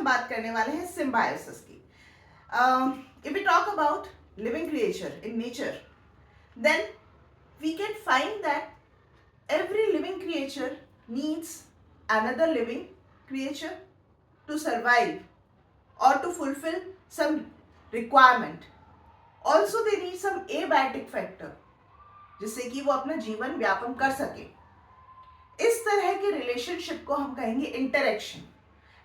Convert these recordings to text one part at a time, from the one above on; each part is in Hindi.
बात करने वाले हैं सिम्बायोसिस की. If we talk about living creature in nature, then we can find that every living creature needs another living creature to survive or to fulfill some requirement. Also they need some abiotic factor जिससे कि वो अपना जीवन व्यापन कर सके. इस तरह के रिलेशनशिप को हम कहेंगे interaction.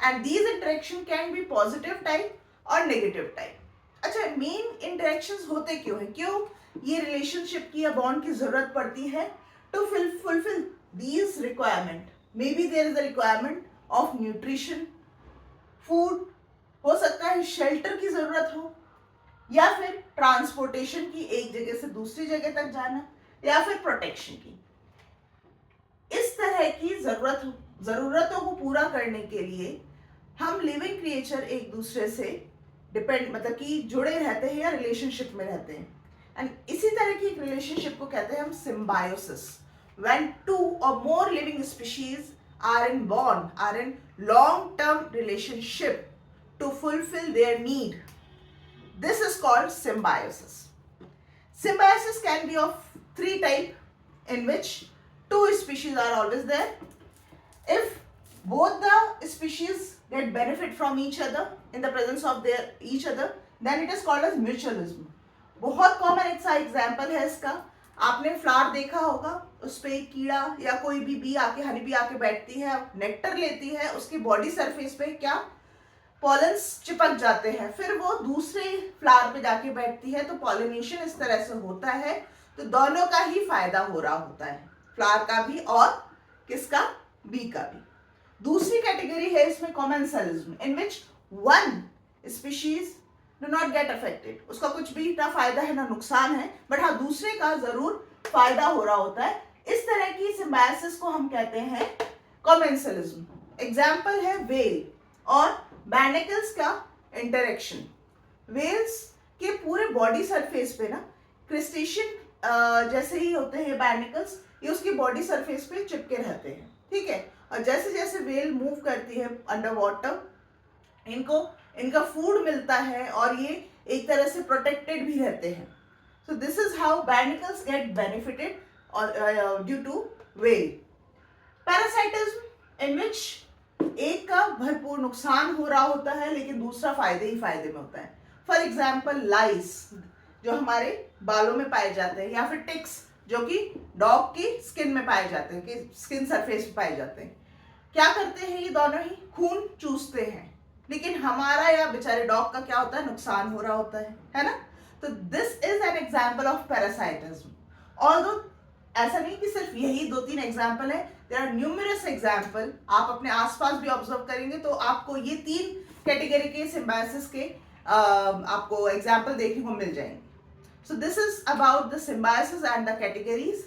And these interaction can be positive type और नेगेटिव टाइप. अच्छा, मेन इंटरेक्शंस होते क्यों हैं, क्यों ये रिलेशनशिप की या बॉन्ड की जरूरत पड़ती है? To fulfil these requirement. Maybe there is a requirement of nutrition, food, हो सकता है शेल्टर की जरूरत हो, या फिर ट्रांसपोर्टेशन की, एक जगह से दूसरी जगह तक जाना, या फिर प्रोटेक्शन की. इस तरह की जरूरतों को पूरा करने के लिए हम लिविंग क्रिएचर एक दूसरे से डिपेंड मतलब कि जुड़े रहते हैं या रिलेशनशिप में रहते हैं. एंड इसी तरह की एक रिलेशनशिप को कहते हैं हम symbiosis. When two or more living species are in bond, are in long term relationship to fulfil their need, this is called symbiosis. Symbiosis can be of three types in which two species are always there. If both the species get benefit from each other in the presence of their each other, then it is called as mutualism. बहुत कॉमन एक सा एग्जाम्पल है इसका. आपने फ्लावर देखा होगा, उस पे एक कीड़ा या कोई भी बी आके, हनी बी आके बैठती है, नेक्टर लेती है, उसकी बॉडी सरफेस पे क्या पॉलन्स चिपक जाते हैं, फिर वो दूसरे फ्लावर पे जाके बैठती है, तो पॉलिनेशन इस तरह से होता है. तो दोनों का ही फायदा हो रहा होता है, फ्लावर का भी और किसका, बी का भी. दूसरी कैटेगरी है इसमें commensalism, in which one species do not get affected. उसका कुछ भी ना फायदा है ना नुकसान है, बट हाँ दूसरे का जरूर फायदा हो रहा होता है. इस तरह की सिम्बायोसिस को हम कहते हैं कॉमेंसलिज्म. एग्जाम्पल है वेल और बैनिकल्स का इंटरेक्शन. वेल्स के पूरे बॉडी सरफेस पे ना क्रिस्टेशियन जैसे ही होते हैं बैनिकल्स, ये उसकी बॉडी सरफेस पे चिपके रहते हैं, ठीक है. और जैसे जैसे वेल मूव करती है अंडर वाटर, इनका फूड मिलता है और ये एक तरह से प्रोटेक्टेड भी रहते हैं. So this is how barnacles get benefited due to well. Parasitism in which एक का भरपूर नुकसान हो रहा होता है लेकिन दूसरा फायदे ही फायदे में होता है. फॉर एग्जाम्पल लाइस जो हमारे बालों में पाए जाते हैं, या फिर टिक्स जो कि डॉग की स्किन में पाए जाते हैं, कि स्किन सरफेस पे पाए जाते हैं. क्या करते हैं ये दोनों ही, खून चूसते हैं, लेकिन हमारा या बेचारे डॉग का क्या होता है, नुकसान हो रहा होता है ना. तो this is an example of parasitism. Although ऐसा नहीं कि सिर्फ यही 2-3 एग्जाम्पल है, देयर आर न्यूमरस एग्जाम्पल. आप अपने आसपास भी ऑब्जर्व करेंगे तो आपको ये 3 कैटेगरी के सिम्बायोसिस के आपको एग्जाम्पल देखने को मिल जाएंगे. सो this is about the symbiosis and the categories.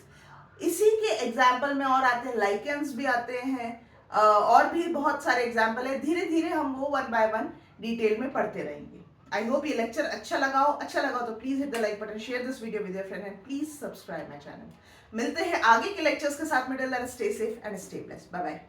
इसी के एग्जाम्पल में और आते हैं, लाइकेंस भी आते हैं, और भी बहुत सारे एग्जाम्पल है. धीरे धीरे हम वो 1 by 1 डिटेल में पढ़ते रहेंगे. आई होप ये लेक्चर अच्छा लगा हो तो please hit the like button, share this video with your friend and please subscribe my channel. मिलते हैं आगे के लेक्चर्स के साथ में. Till then stay safe and stay blessed. Bye bye.